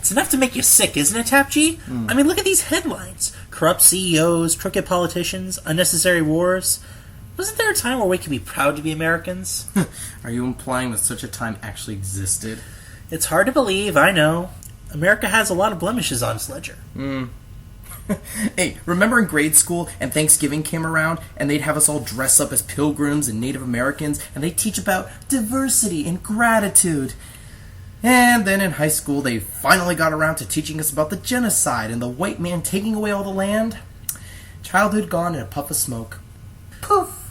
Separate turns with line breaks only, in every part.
It's enough to make you sick, isn't it, TAP-G? I mean, look at these headlines. Corrupt CEOs, crooked politicians, unnecessary wars. Wasn't there a time where we could be proud to be Americans?
Are you implying that such a time actually existed?
It's hard to believe, I know. America has a lot of blemishes on its ledger.
Hey, remember in grade school and Thanksgiving came around and they'd have us all dress up as pilgrims and Native Americans and they'd teach about diversity and gratitude. And then in high school they finally got around to teaching us about the genocide and the white man taking away all the land. Childhood gone in a puff of smoke. Poof!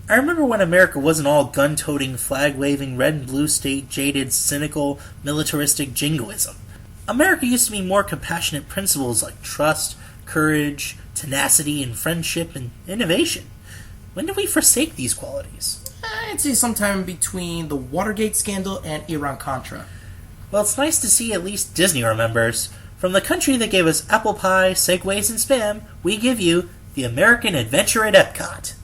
I remember when America wasn't all gun-toting, flag-waving, red and blue state, jaded, cynical, militaristic jingoism. America used to be more compassionate principles like trust, courage, tenacity, and friendship, and innovation. When did we forsake these qualities?
I'd say sometime between the Watergate scandal and Iran-Contra.
Well, it's nice to see at least Disney remembers. From the country that gave us apple pie, segways, and Spam, we give you the American Adventure at Epcot.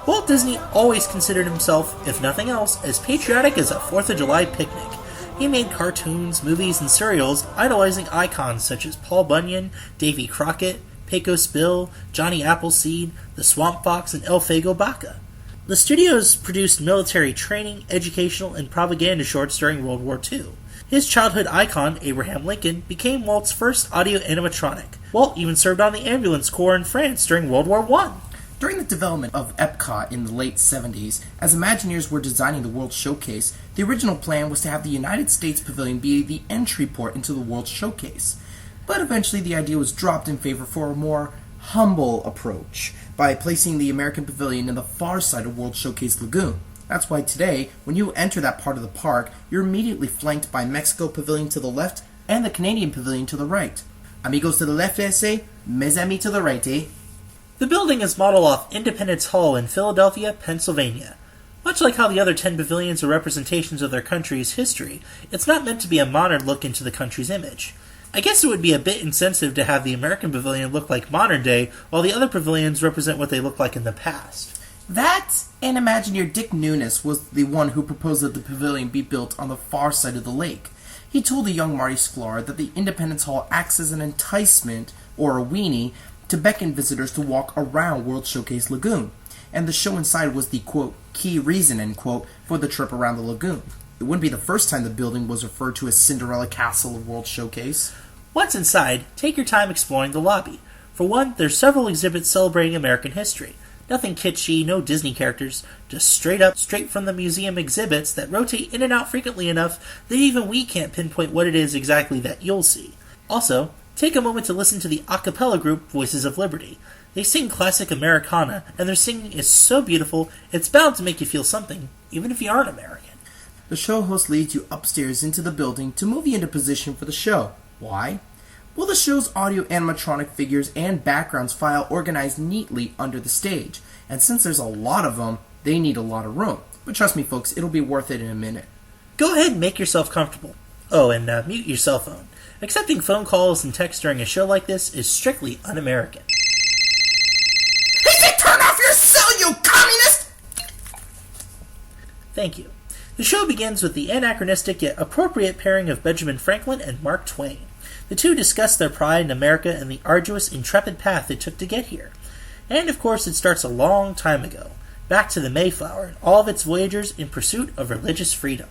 Walt Disney always considered himself, if nothing else, as patriotic as a 4th of July picnic. He made cartoons, movies, and serials idolizing icons such as Paul Bunyan, Davy Crockett, Pecos Bill, Johnny Appleseed, the Swamp Fox, and El Fago Baca. The studios produced military training, educational, and propaganda shorts during World War II. His childhood icon, Abraham Lincoln, became Walt's first audio animatronic. Walt even served on the ambulance corps in France during World War I.
During the development of Epcot in the late 70s, as Imagineers were designing the World Showcase, the original plan was to have the United States Pavilion be the entry port into the World Showcase. But eventually the idea was dropped in favor for a more humble approach, by placing the American Pavilion in the far side of World Showcase Lagoon. That's why today, when you enter that part of the park, you're immediately flanked by Mexico Pavilion to the left and the Canadian Pavilion to the right. Amigos to the left, say, mes amis to the right, eh?
The building is modeled off Independence Hall in Philadelphia, Pennsylvania. Much like how the other 10 pavilions are representations of their country's history, it's not meant to be a modern look into the country's image. I guess it would be a bit insensitive to have the American Pavilion look like modern day, while the other pavilions represent what they look like in the past.
That, and Imagineer Dick Nunes was the one who proposed that the pavilion be built on the far side of the lake. He told the young Marty Sklar that the Independence Hall acts as an enticement, or a weenie, to beckon visitors to walk around World Showcase Lagoon, and the show inside was the, quote, key reason, end quote, for the trip around the lagoon. It wouldn't be the first time the building was referred to as Cinderella Castle of World Showcase.
Once inside, take your time exploring the lobby. For one, there's several exhibits celebrating American history. Nothing kitschy, no Disney characters, just straight from the museum exhibits that rotate in and out frequently enough that even we can't pinpoint what it is exactly that you'll see. Also, take a moment to listen to the a cappella group Voices of Liberty. They sing classic Americana, and their singing is so beautiful, it's bound to make you feel something, even if you aren't American.
The show host leads you upstairs into the building to move you into position for the show. Why? Well, the show's audio animatronic figures and backgrounds file organized neatly under the stage, and since there's a lot of them, they need a lot of room. But trust me, folks, it'll be worth it in a minute.
Go ahead and make yourself comfortable. Oh, and mute your cell phone. Accepting phone calls and texts during a show like this is strictly un-American.
He said turn off your cell, you communist!
Thank you. The show begins with the anachronistic yet appropriate pairing of Benjamin Franklin and Mark Twain. The two discuss their pride in America and the arduous, intrepid path it took to get here. And of course it starts a long time ago, back to the Mayflower and all of its voyagers in pursuit of religious freedom.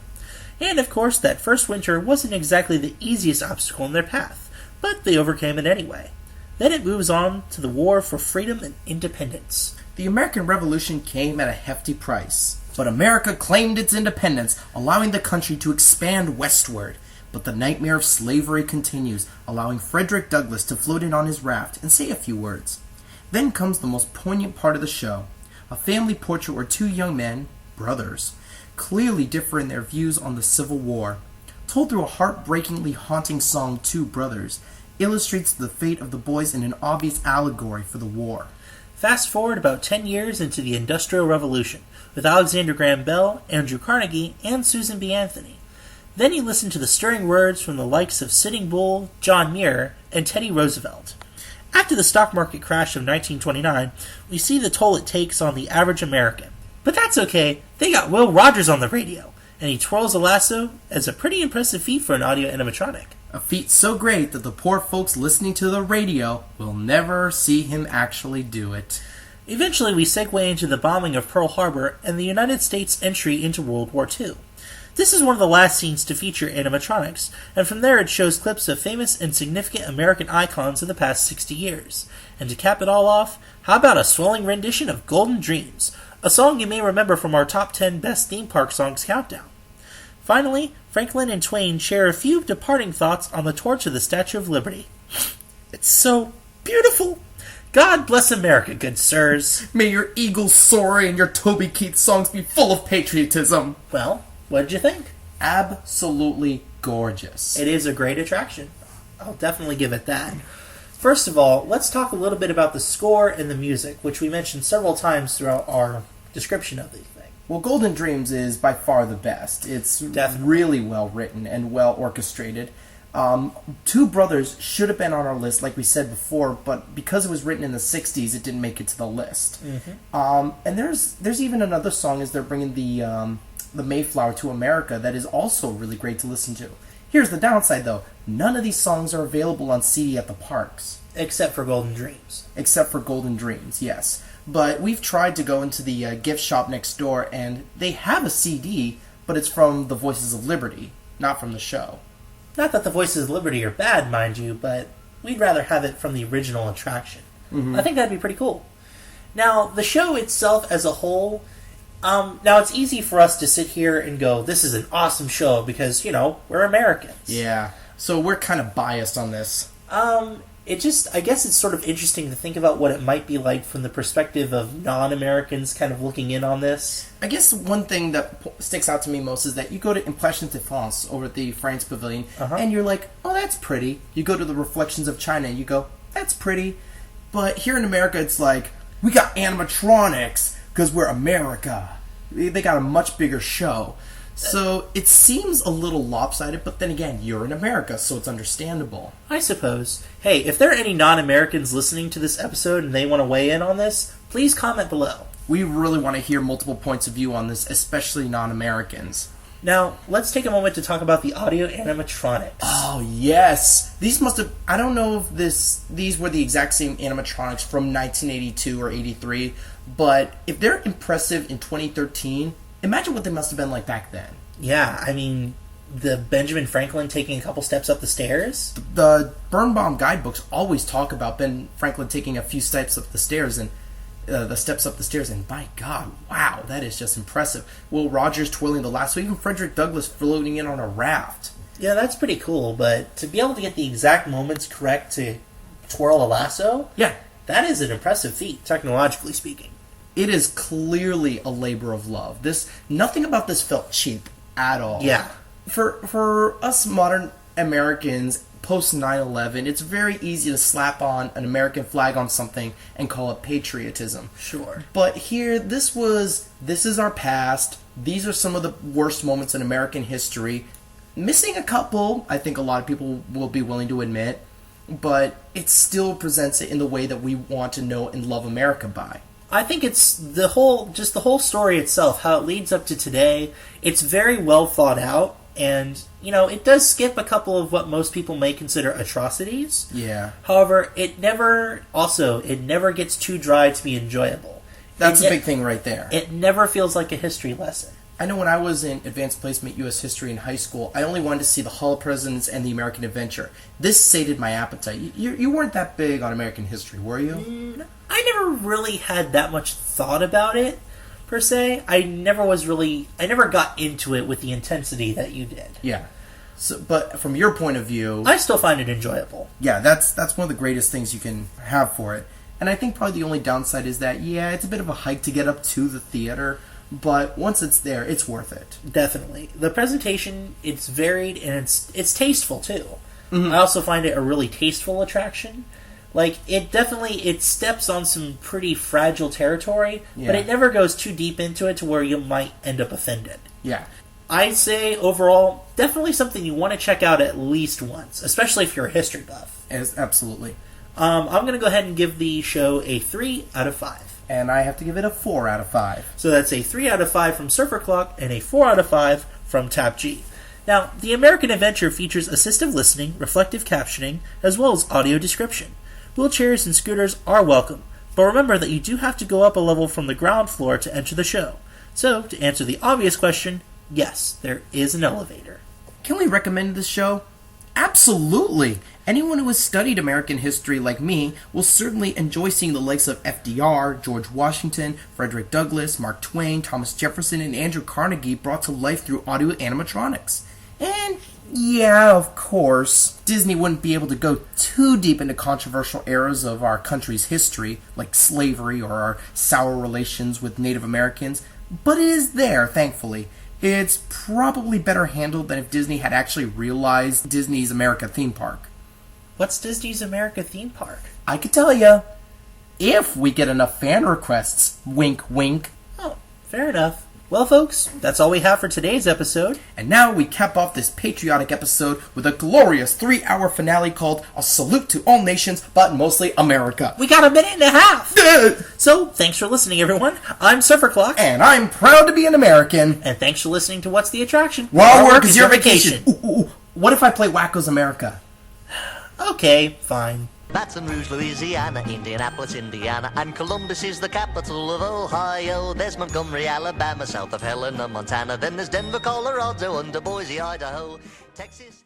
And of course that first winter wasn't exactly the easiest obstacle in their path, but they overcame it anyway. Then it moves on to the war for freedom and independence.
The American Revolution came at a hefty price, but America claimed its independence, allowing the country to expand westward. But the nightmare of slavery continues, allowing Frederick Douglass to float in on his raft and say a few words. Then comes the most poignant part of the show, a family portrait where two young men, brothers, clearly differ in their views on the Civil War. Told through a heartbreakingly haunting song, Two Brothers, illustrates the fate of the boys in an obvious allegory for the war.
Fast forward about 10 years into the Industrial Revolution, with Alexander Graham Bell, Andrew Carnegie, and Susan B. Anthony. Then you listen to the stirring words from the likes of Sitting Bull, John Muir, and Teddy Roosevelt. After the stock market crash of 1929, we see the toll it takes on the average American. But that's okay, they got Will Rogers on the radio, and he twirls a lasso as a pretty impressive feat for an audio animatronic.
A feat so great that the poor folks listening to the radio will never see him actually do it.
Eventually, we segue into the bombing of Pearl Harbor and the United States' entry into World War II. This is one of the last scenes to feature animatronics, and from there it shows clips of famous and significant American icons of the past 60 years. And to cap it all off, how about a swelling rendition of Golden Dreams, a song you may remember from our top 10 best theme park songs countdown. Finally, Franklin and Twain share a few departing thoughts on the torch of the Statue of Liberty. It's so beautiful! God bless America, good sirs.
May your eagles soar and your Toby Keith songs be full of patriotism.
Well, what did you think?
Absolutely gorgeous.
It is a great attraction. I'll definitely give it that. First of all, let's talk a little bit about the score and the music, which we mentioned several times throughout our description of the thing.
Well, Golden Dreams is by far the best. It's
Definitely.
really well written and well orchestrated. Two Brothers should have been on our list, like we said before, but because it was written in the 60s, it didn't make it to the list.
Mm-hmm.
And there's even another song as they're bringing the Mayflower to America that is also really great to listen to. Here's the downside, though. None of these songs are available on CD at the parks.
Except for Golden Dreams.
Except for Golden Dreams, yes. But we've tried to go into the gift shop next door, and they have a CD, but it's from the Voices of Liberty, not from the show.
Not that the Voices of Liberty are bad, mind you, but we'd rather have it from the original attraction.
Mm-hmm.
I think that'd be pretty cool. Now, the show itself as a whole, now it's easy for us to sit here and go, this is an awesome show because, we're Americans.
Yeah, so we're kind of biased on this.
I guess it's sort of interesting to think about what it might be like from the perspective of non-Americans kind of looking in on this.
I guess one thing that sticks out to me most is that you go to Impressions de France over at the France Pavilion, and you're like, oh, that's pretty. You go to the Reflections of China, and you go, that's pretty. But here in America, it's like, we got animatronics because we're America. They got a much bigger show. So it seems a little lopsided, but then again, you're in America, so it's understandable.
I suppose. Hey, if there are any non-Americans listening to this episode and they want to weigh in on this, please comment below.
We really want to hear multiple points of view on this, especially non-Americans.
Now, let's take a moment to talk about the audio animatronics.
Oh, yes! These must have... I don't know if these were the exact same animatronics from 1982 or 83, but if they're impressive in 2013... imagine what they must have been like back then.
Yeah, I mean, the Benjamin Franklin taking a couple steps up the stairs.
The Birnbaum guidebooks always talk about Ben Franklin taking a few steps up the stairs, and by God, wow, that is just impressive. Will Rogers twirling the lasso, even Frederick Douglass floating in on a raft.
Yeah, that's pretty cool, but to be able to get the exact moments correct to twirl a lasso,
yeah,
that is an impressive feat, technologically speaking.
It is clearly a labor of love. Nothing about this felt cheap at all.
Yeah.
For us modern Americans, post 9/11, it's very easy to slap on an American flag on something and call it patriotism.
Sure.
But here, this is our past. These are some of the worst moments in American history. Missing a couple, I think a lot of people will be willing to admit, but it still presents it in the way that we want to know and love America by.
I think it's the whole story itself, how it leads up to today. It's very well thought out, and, it does skip a couple of what most people may consider atrocities.
Yeah.
However, it never gets too dry to be enjoyable.
That's a big thing right there.
It never feels like a history lesson.
I know when I was in Advanced Placement U.S. History in high school, I only wanted to see the Hall of Presidents and the American Adventure. This sated my appetite. You weren't that big on American history, were you?
I never really had that much thought about it, per se. I never got into it with the intensity that you did.
Yeah. So, but from your point of view...
I still find it enjoyable.
Yeah, that's one of the greatest things you can have for it. And I think probably the only downside is that, yeah, it's a bit of a hike to get up to the theater, but once it's there, it's worth it.
Definitely. The presentation, it's varied, and it's tasteful, too.
Mm-hmm.
I also find it a really tasteful attraction. Like, it steps on some pretty fragile territory, but it never goes too deep into it to where you might end up offended.
Yeah.
I'd say, overall, definitely something you want to check out at least once, especially if you're a history buff.
Absolutely.
I'm going to go ahead and give the show a 3 out of 5.
And I have to give it a 4 out of 5.
So that's a 3 out of 5 from SurferClock and a 4 out of 5 from TAP-G. Now, the American Adventure features assistive listening, reflective captioning, as well as audio description. Wheelchairs and scooters are welcome, but remember that you do have to go up a level from the ground floor to enter the show. So, to answer the obvious question, yes, there is an elevator.
Can we recommend this show? Absolutely! Anyone who has studied American history like me will certainly enjoy seeing the likes of FDR, George Washington, Frederick Douglass, Mark Twain, Thomas Jefferson, and Andrew Carnegie brought to life through audio animatronics. And yeah, of course, Disney wouldn't be able to go too deep into controversial eras of our country's history, like slavery or our sour relations with Native Americans, but it is there, thankfully. It's probably better handled than if Disney had actually realized Disney's America theme park.
What's Disney's America theme park?
I could tell ya, if we get enough fan requests. Wink, wink.
Oh, fair enough. Well, folks, that's all we have for today's episode.
And now we cap off this patriotic episode with a glorious 3-hour finale called A Salute to All Nations, but mostly America.
We got a minute and a half! So, thanks for listening, everyone. I'm SurferClock.
And I'm proud to be an American.
And thanks for listening to What's the Attraction?
While work is your vacation. Ooh. What if I play Wacko's America?
Okay, fine.
Baton Rouge, Louisiana, Indianapolis, Indiana, and Columbus is the capital of Ohio. There's Montgomery, Alabama, south of Helena, Montana. Then there's Denver, Colorado, under Boise, Idaho, Texas.